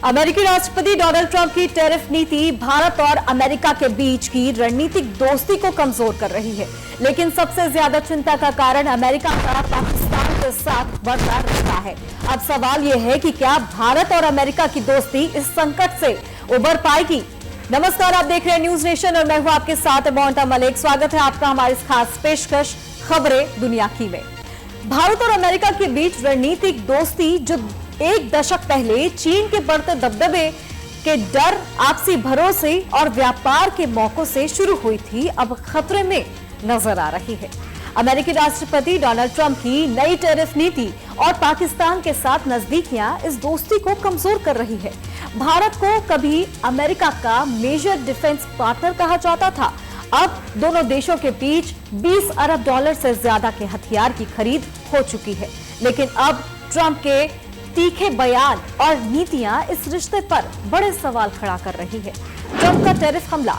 अमेरिकी राष्ट्रपति Donald Trump की टैरिफ नीति भारत और अमेरिका के बीच की रणनीतिक दोस्ती को कमजोर कर रही है, लेकिन सबसे ज्यादा चिंता का कारण अमेरिका का पाकिस्तान के साथ बढ़ता रिश्ता है। अब सवाल यह है कि क्या भारत और अमेरिका की दोस्ती इस संकट से उबर पाएगी? नमस्कार, आप देख रहे हैं न्यूज नेशन और मैं हूं आपके साथ मोंटा मलिक। स्वागत है आपका हमारी इस खास पेशकश खबरें दुनिया की में। भारत और अमेरिका के बीच रणनीतिक दोस्ती जो एक दशक पहले चीन के बढ़ते दबदबे के डर, आपसी भरोसे और व्यापार के मौकों से शुरू हुई थी, अब खतरे में नजर आ रही है। अमेरिकी राष्ट्रपति डोनाल्ड ट्रंप की नई टैरिफ नीति और पाकिस्तान के साथ नजदीकियां इस दोस्ती को कमजोर कर रही है। भारत को कभी अमेरिका का मेजर डिफेंस पार्टनर कहा जाता था। अब दोनों देशों के बीच 20 अरब डॉलर से ज्यादा के हथियार की खरीद हो चुकी है, लेकिन अब ट्रंप के तीखे बयान और नीतियां इस रिश्ते पर बड़े सवाल खड़ा कर रही है। ट्रंप का टैरिफ हमला।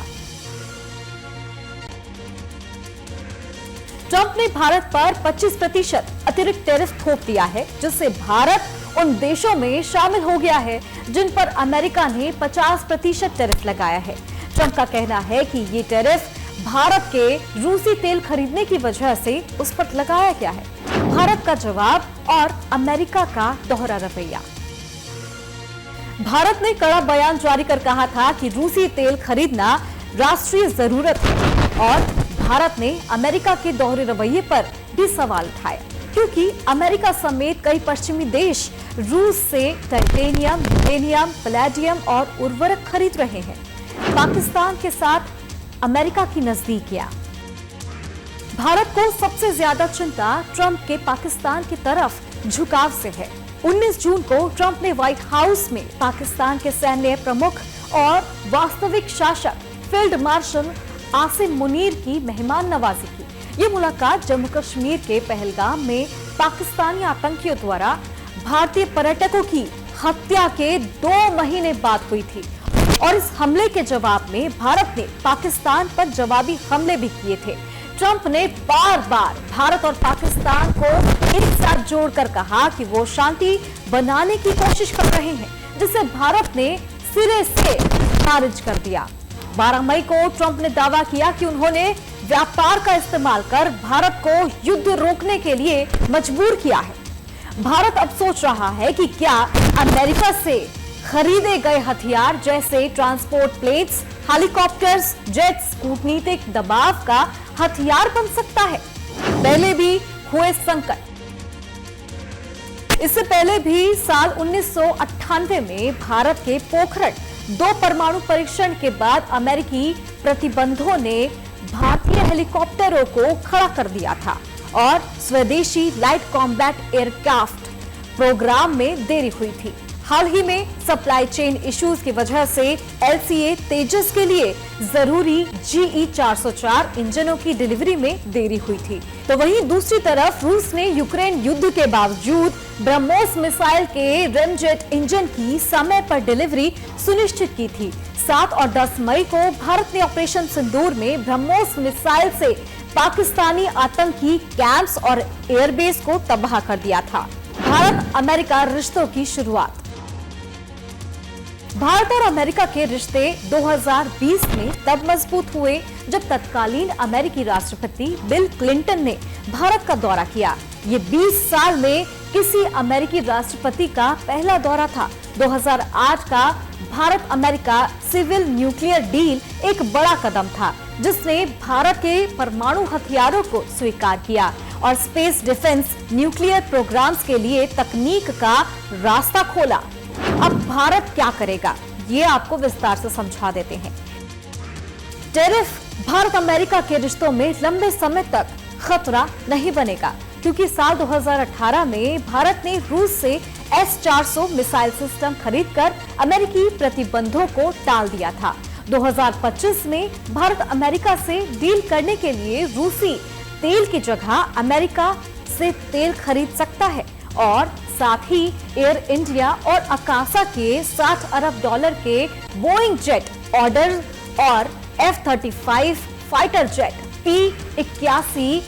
ट्रंप ने भारत पर 25% अतिरिक्त टैरिफ थोप दिया है, जिससे भारत उन देशों में शामिल हो गया है जिन पर अमेरिका ने 50% टैरिफ लगाया है। ट्रंप का कहना है कि ये टैरिफ भारत के रूसी तेल खरीदने की वजह से उस पर लगाया गया है। भारत का जवाब और अमेरिका का दोहरा रवैया। भारत ने कड़ा बयान जारी कर कहा था कि रूसी तेल खरीदना राष्ट्रीय जरूरत है और भारत ने अमेरिका के दोहरे रवैये पर भी सवाल उठाया, क्योंकि अमेरिका समेत कई पश्चिमी देश रूस से टाइटेनियम, यूरेनियम, पैलेडियम और उर्वरक खरीद रहे हैं। पाकिस्तान के साथ अमेरिका की नजदीकियां। भारत को सबसे ज्यादा चिंता ट्रंप के पाकिस्तान की तरफ झुकाव से है। 19 जून को ट्रंप ने व्हाइट हाउस में पाकिस्तान के सैन्य प्रमुख और वास्तविक शासक फील्ड मार्शल आसिम मुनीर की मेहमान नवाजी की। ये मुलाकात जम्मू कश्मीर के पहलगाम में पाकिस्तानी आतंकियों द्वारा भारतीय पर्यटकों की हत्या के 2 महीने बाद हुई थी और इस हमले के जवाब में भारत ने पाकिस्तान पर जवाबी हमले भी किए थे। ट्रंप ने बार बार भारत और पाकिस्तान को एक साथ जोड़कर कहा कि वो शांति बनाने की कोशिश कर रहे हैं, जिसे भारत ने सिरे से खारिज कर दिया। 12 मई को ट्रंप ने दावा किया कि उन्होंने व्यापार का इस्तेमाल कर भारत को युद्ध रोकने के लिए मजबूर किया है। भारत अब सोच रहा है कि क्या अमेरिका से खरीदे गए हथियार जैसे ट्रांसपोर्ट प्लेन्स, हेलीकॉप्टर्स, जेट्स कूटनीतिक दबाव का हथियार बन सकता है। पहले भी हुए संकट। इससे पहले भी साल 1998 में भारत के पोखरण 2 परमाणु परीक्षण के बाद अमेरिकी प्रतिबंधों ने भारतीय हेलीकॉप्टरों को खड़ा कर दिया था और स्वदेशी लाइट कॉम्बैट एयरक्राफ्ट प्रोग्राम में देरी हुई थी। हाल ही में सप्लाई चेन इश्यूज की वजह से LCA तेजस के लिए जरूरी GE 404 इंजनों की डिलीवरी में देरी हुई थी। तो वहीं दूसरी तरफ रूस ने यूक्रेन युद्ध के बावजूद ब्रह्मोस मिसाइल के रेमजेट इंजन की समय पर डिलीवरी सुनिश्चित की थी। 7 और 10 मई को भारत ने ऑपरेशन सिंदूर में ब्रह्मोस मिसाइल से पाकिस्तानी आतंकी कैंप्स और एयरबेस को तबाह कर दिया था। भारत अमेरिका रिश्तों की शुरुआत। भारत और अमेरिका के रिश्ते 2020 में तब मजबूत हुए जब तत्कालीन अमेरिकी राष्ट्रपति बिल क्लिंटन ने भारत का दौरा किया। ये 20 साल में किसी अमेरिकी राष्ट्रपति का पहला दौरा था। 2008 का Bharat America civil nuclear deal एक बड़ा कदम था, जिसने भारत के परमाणु हथियारों को स्वीकार किया और स्पेस डिफेंस न्यूक्लियर प्रोग्राम्स के लिए तकनीक का रास्ता खोला। अब भारत क्या करेगा, ये आपको विस्तार से समझा देते हैं। टैरिफ भारत अमेरिका के रिश्तों में लंबे समय तक खतरा नहीं बनेगा, क्योंकि साल 2018 में भारत ने रूस से S-400 मिसाइल सिस्टम खरीदकर अमेरिकी प्रतिबंधों को टाल दिया था। 2025 में भारत अमेरिका से डील करने के लिए रूसी तेल की जगह अमेरिका से तेल खरीद सकता है और साथ ही एयर इंडिया और अकासा के 60 अरब डॉलर के बोइंग जेट ऑर्डर और F-35 fighter jet P-81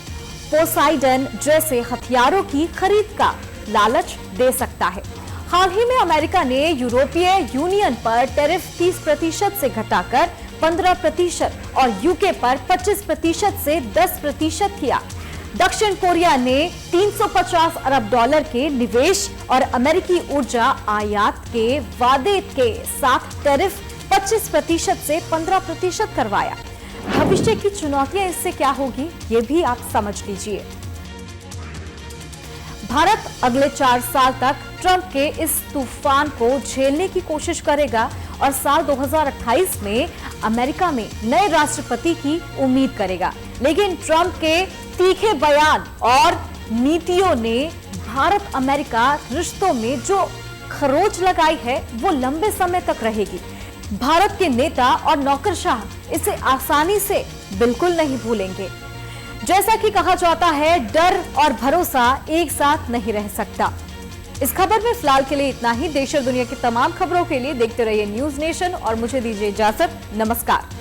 Poseidon जैसे हथियारों की खरीद का लालच दे सकता है। हाल ही में अमेरिका ने यूरोपीय यूनियन पर टैरिफ 30% से घटाकर 15% और यूके पर 25% से 10% किया। दक्षिण कोरिया ने 350 अरब डॉलर के निवेश और अमेरिकी ऊर्जा आयात के वादे के साथ टैरिफ 25% से 15% करवाया। भविष्य की चुनौतियां इससे क्या होगी, ये भी आप समझ लीजिए। भारत अगले 4 साल तक ट्रंप के इस तूफान को झेलने की कोशिश करेगा और साल 2028 में अमेरिका में नए राष्ट्रपति की उम्मीद करेगा। लेकिन ट्रंप के तीखे बयान और नीतियों ने भारत अमेरिका रिश्तों में जो खरोंच लगाई है वो लंबे समय तक रहेगी। भारत के नेता और नौकरशाह इसे आसानी से बिल्कुल नहीं भूलेंगे। जैसा कि कहा जाता है, डर और भरोसा एक साथ नहीं रह सकता। इस खबर में फिलहाल के लिए इतना ही। देश और दुनिया की तमाम खबरों के लिए देखते रहिए न्यूज़ नेशन और मुझे दीजिए इजाजत। नमस्कार।